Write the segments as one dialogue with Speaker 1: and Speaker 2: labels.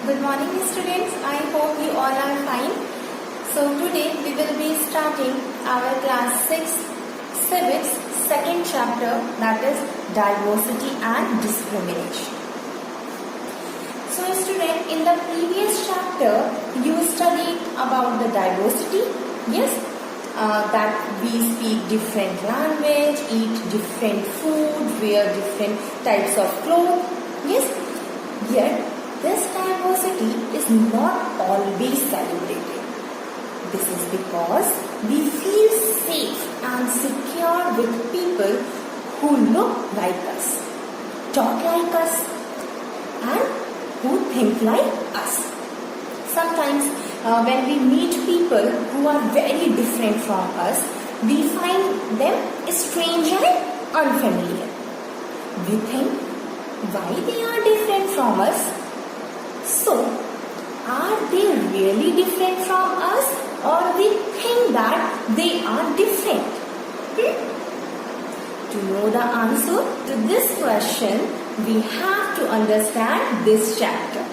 Speaker 1: Good morning students, I hope you all are fine. So today we will be starting our class 6 civics second chapter, that is diversity and discrimination. So student, in the previous chapter you studied about the diversity, yes, that we speak different language, eat different food, wear different types of clothes, yes, yet this diversity is not always celebrated. This is because we feel safe and secure with people who look like us, talk like us, and who think like us. Sometimes when we meet people who are very different from us, we find them strange and unfamiliar. We think why they are different from us. So, are they really different from us, or we think that they are different? To know the answer to this question, we have to understand this chapter.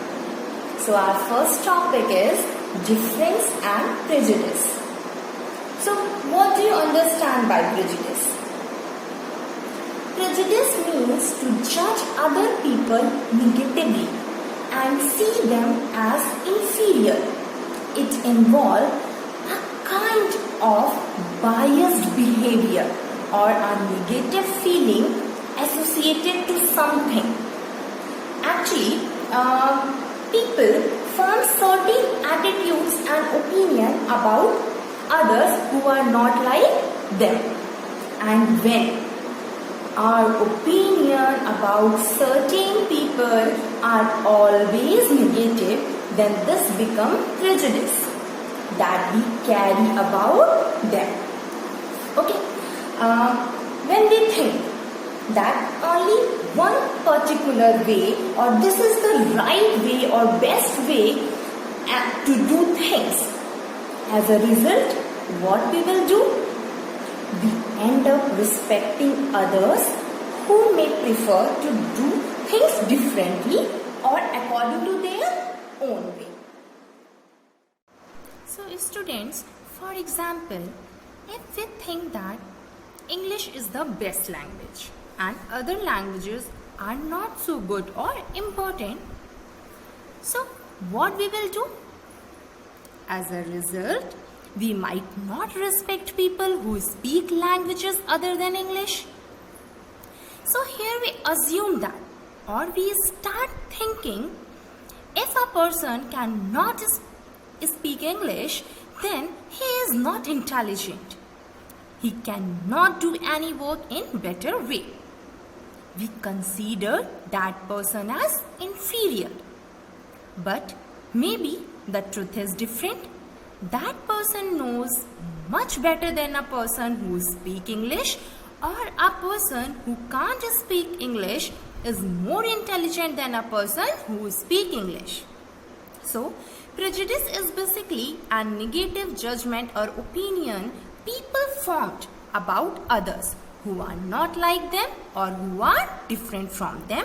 Speaker 1: So, our first topic is difference and prejudice. So, what do you understand by prejudice? Prejudice means to judge other people negatively and see them as inferior. It involves a kind of biased behavior or a negative feeling associated to something. Actually, people form certain attitudes and opinion about others who are not like them. And when our opinion about certain people are always negative, then this becomes prejudice that we carry about them. Okay, when we think that only one particular way, or this is the right way or best way to do things, as a result, what we will do? We end up respecting others who may prefer to do things differently or according to their own way. So students, for example, if we think that English is the best language and other languages are not so good or important, so what we will do? As a result, we might not respect people who speak languages other than English. So here we assume that, or we start thinking, if a person cannot speak English, then he is not intelligent. He cannot do any work in better way. We consider that person as inferior. But maybe the truth is different. That person knows much better than a person who speaks English, or a person who can't speak English is more intelligent than a person who speaks English. So, prejudice is basically a negative judgment or opinion people formed about others who are not like them or who are different from them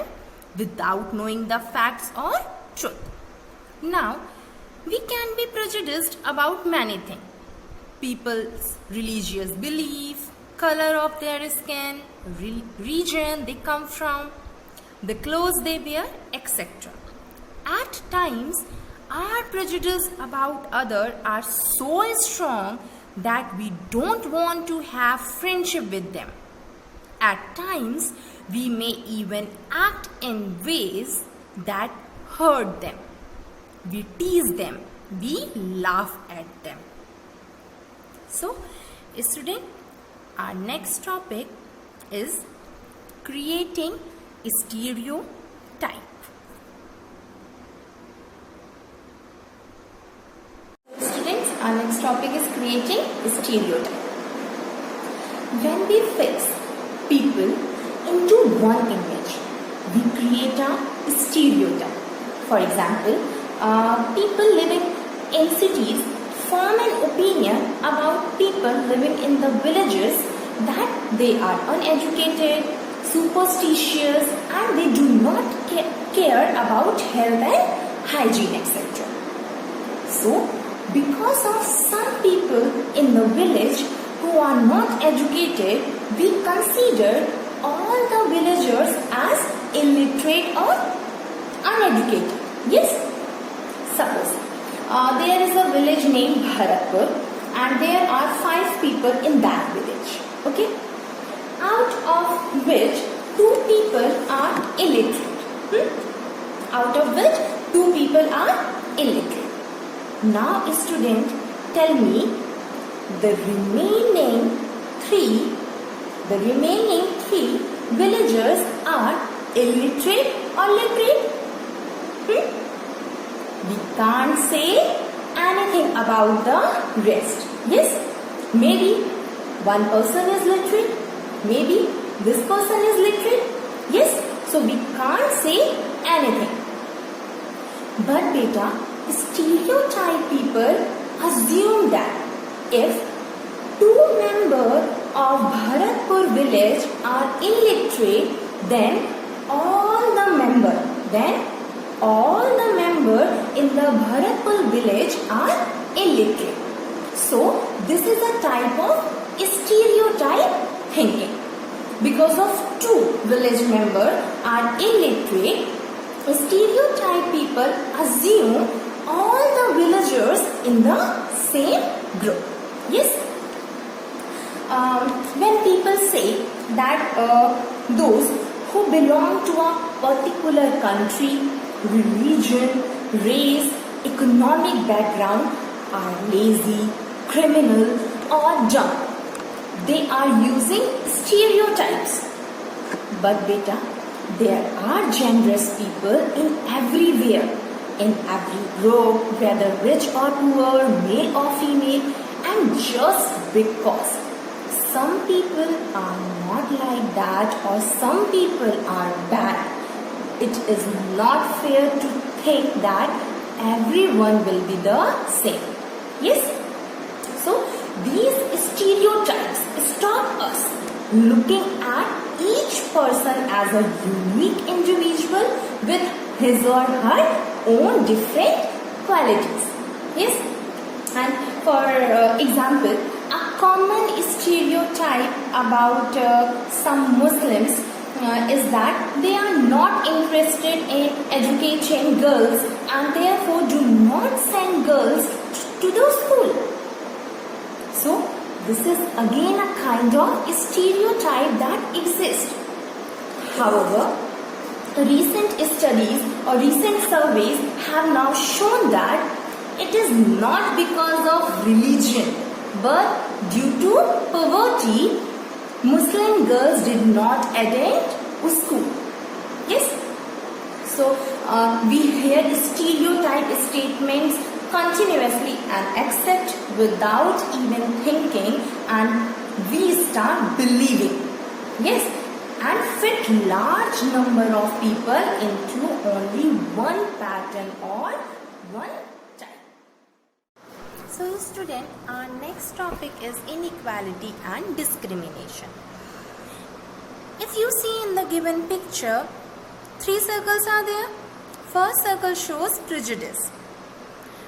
Speaker 1: without knowing the facts or truth. Now, we can be prejudiced about many things. People's religious belief, color of their skin, region they come from, the clothes they wear, etc. At times, our prejudice about others are so strong that we don't want to have friendship with them. At times, we may even act in ways that hurt them. We tease them, we laugh at them. So, student, our next topic is creating a stereotype. Students, our next topic is creating a stereotype. When we fix people into one image, we create a stereotype. For example, people living in cities form an opinion about people living in the villages that they are uneducated, superstitious, and they do not care about health and hygiene, etc. So, because of some people in the village who are not educated, we consider all the villagers as illiterate or uneducated. Yes? Suppose there is a village named Bharatpur and there are 5 people in that village. Okay? Out of which 2 people are illiterate. Out of which 2 people are illiterate. Now, student, tell me the remaining 3 villagers are illiterate or literate? We can't say anything about the rest. Yes, maybe one person is literate, maybe this person is literate. Yes, so we can't say anything. But beta, stereotype people assume that if 2 members of Bharatpur village are illiterate, then all the members in the Bharatpur village are illiterate. So this is a type of stereotype thinking. Because of 2 village members are illiterate, stereotype people assume all the villagers in the same group. Yes? When people say that those who belong to a particular country, religion, race, economic background are lazy, criminal or dumb, they are using stereotypes. But beta, there are generous people in everywhere, in every group, whether rich or poor, male or female, and just because some people are not like that or some people are bad, it is not fair to think that everyone will be the same. Yes? So, these stereotypes stop us looking at each person as a unique individual with his or her own different qualities. Yes? And for example, a common stereotype about some Muslims is that they are not interested in educating girls and therefore do not send girls to the school. So, this is again a kind of stereotype that exists. However, recent studies or recent surveys have now shown that it is not because of religion but due to poverty, Muslim girls did not attend school. Yes? So, we hear stereotype statements continuously and accept without even thinking, and we start believing. Yes? And fit large number of people into only one pattern or one type. So student, our next topic is inequality and discrimination. If you see in the given picture, 3 circles are there. First circle shows prejudice.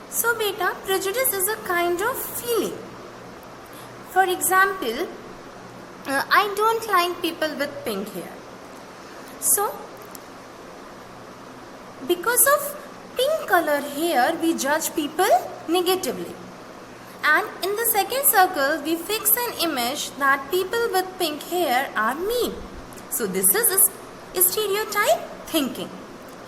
Speaker 1: So beta, prejudice is a kind of feeling. For example, I don't like people with pink hair. So, because of pink color hair, we judge people negatively. And in the second circle, we fix an image that people with pink hair are mean. So, this is stereotype thinking.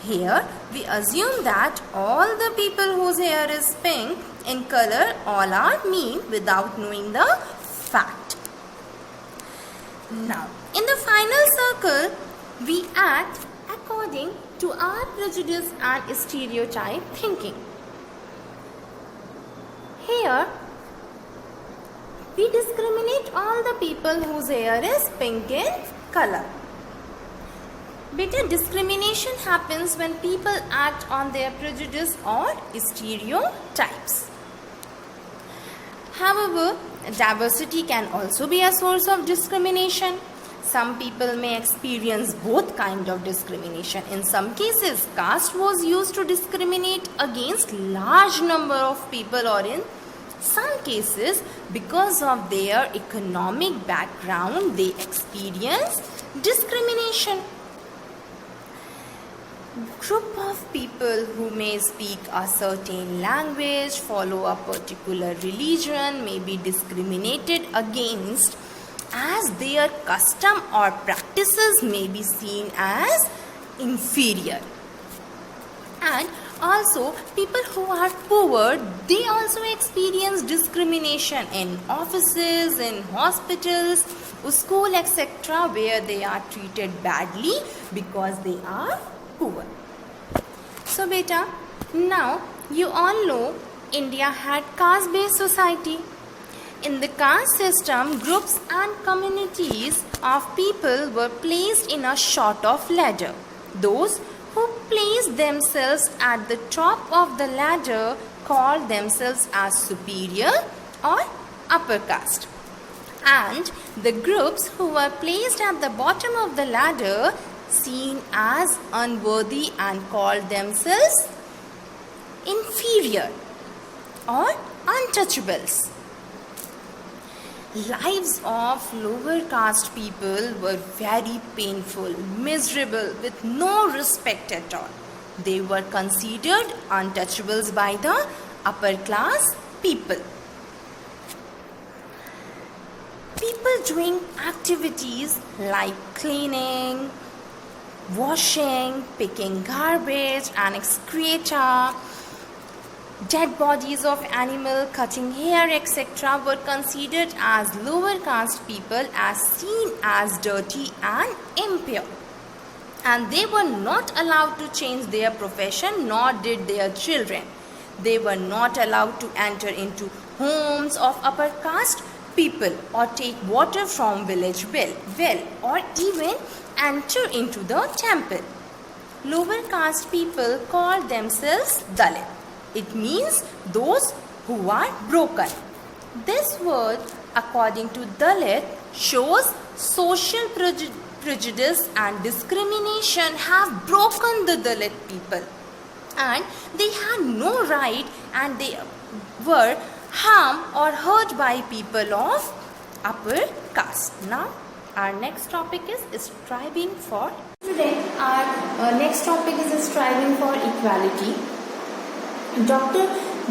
Speaker 1: Here, we assume that all the people whose hair is pink in color all are mean without knowing the fact. Now, in the final circle, we act according to our prejudice and stereotype thinking. Here, we discriminate all the people whose hair is pink in color. Beta, discrimination happens when people act on their prejudice or stereotypes. However, diversity can also be a source of discrimination. Some people may experience both kind of discrimination. In some cases, caste was used to discriminate against large number of people, or in some cases, because of their economic background, they experience discrimination. Group of people who may speak a certain language, follow a particular religion, may be discriminated against, as their custom or practices may be seen as inferior. And also, people who are poor, they also experience discrimination in offices, in hospitals, school, etc., where they are treated badly because they are poor. So beta, now you all know India had caste-based society. In the caste system, groups and communities of people were placed in a sort of ladder. Those who placed themselves at the top of the ladder called themselves as superior or upper caste. And the groups who were placed at the bottom of the ladder seen as unworthy and called themselves inferior or untouchables. Lives of lower caste people were very painful, miserable, with no respect at all. They were considered untouchables by the upper class people. People doing activities like cleaning, washing, picking garbage and excreta, dead bodies of animal, cutting hair, etc. were considered as lower caste people, as seen as dirty and impure. And they were not allowed to change their profession, nor did their children. They were not allowed to enter into homes of upper caste people or take water from village well, or even enter into the temple. Lower caste people called themselves Dalit. It means those who are broken. This word, according to Dalit, shows social prejudice and discrimination have broken the Dalit people, and they had no right, and they were harmed or hurt by people of upper caste. Now, our next topic is striving for. Today, our next topic is striving for equality. Dr.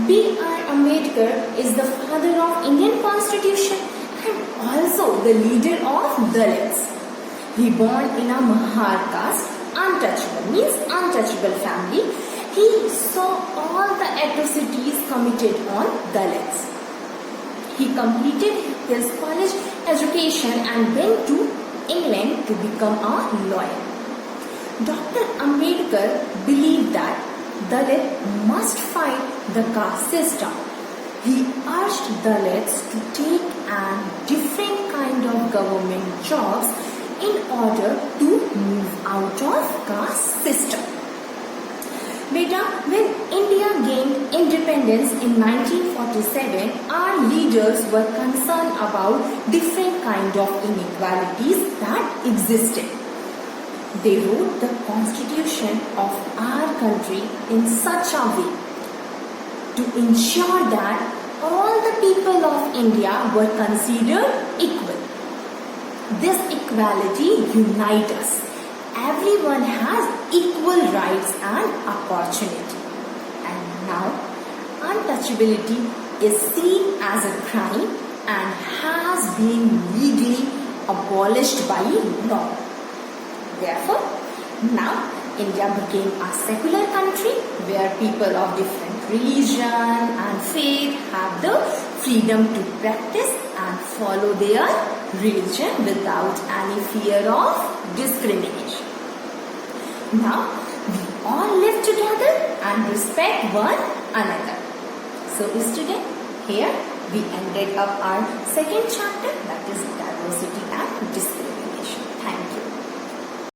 Speaker 1: B.R. Ambedkar is the father of Indian Constitution and also the leader of Dalits. He born in a Mahar caste, untouchable, means untouchable family. He saw all the atrocities committed on Dalits. He completed his college education and went to England to become a lawyer. Dr. Ambedkar believed that Dalit must fight the caste system. He urged Dalits to take a different kind of government jobs in order to move out of caste system. Beta, when India gained independence in 1947, our leaders were concerned about different kind of inequalities that existed. They wrote the constitution of our country in such a way to ensure that all the people of India were considered equal. This equality unites us. Everyone has equal rights and opportunity. And now, untouchability is seen as a crime and has been legally abolished by law. Therefore, now India became a secular country where people of different religion and faith have the freedom to practice and follow their religion without any fear of discrimination. Now, we all live together and respect one another. So, student, here we ended up our second chapter, that is diversity and discrimination.